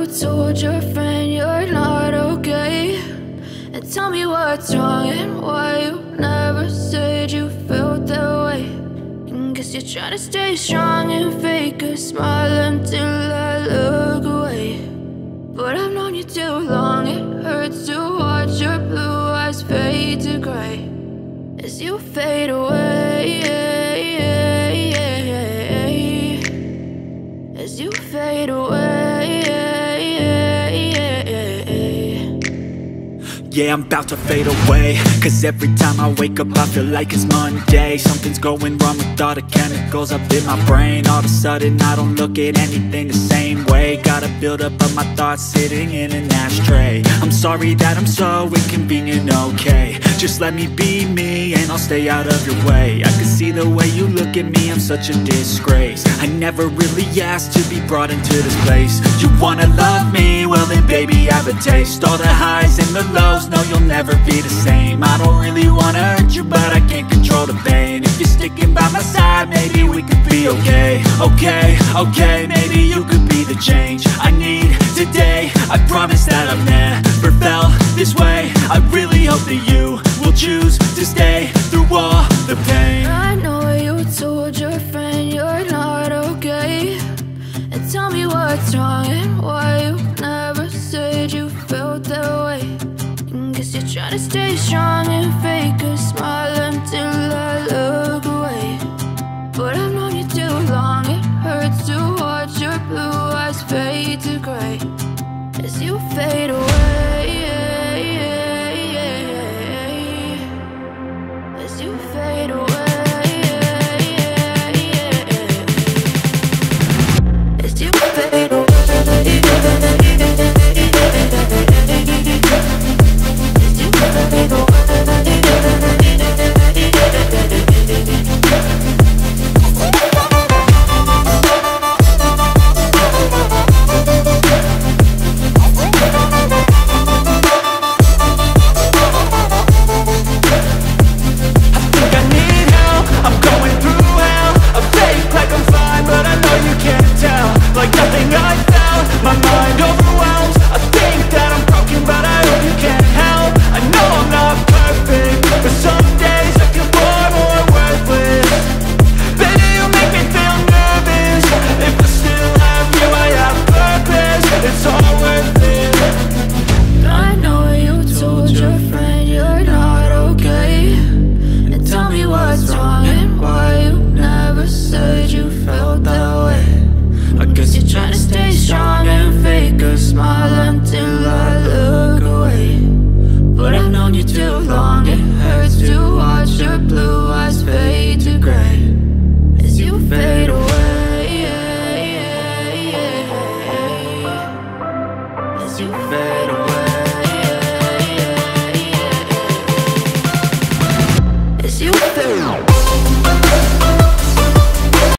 told your friend you're not okay, and tell me what's wrong and why you never said you felt that way. And guess you're trying to stay strong and fake a smile until I look away. But I've known you too long, it hurts to watch your blue eyes fade to gray as you fade away, as you fade away. Yeah, I'm about to fade away, cause every time I wake up I feel like it's Monday. Something's going wrong with all the chemicals up in my brain. All of a sudden I don't look at anything the same way. Got a buildup of my thoughts sitting in an ashtray. I'm sorry that I'm so inconvenient, okay. Just let me be me and I'll stay out of your way. I can see the way you look at me, I'm such a disgrace. I never really asked to be brought into this place. You wanna love me? Well then baby, have a taste. All the highs and the lows, no, you'll never be the same. I don't really wanna hurt you, but I can't control the pain. If you're sticking by my side, maybe we could be okay. Okay, maybe you could be the change I need today. I promise that I've never felt this way. I really hope that you will choose to stay through all the pain. I know you told your friend you're not okay, and tell me what's wrong and why you never said you felt that way. Guess you're trying to stay strong and fake a smile until I look away. But I've known you too long, it hurts to watch your blue eyes fade to gray as you fade away, as you fade away, as you fade away. Fade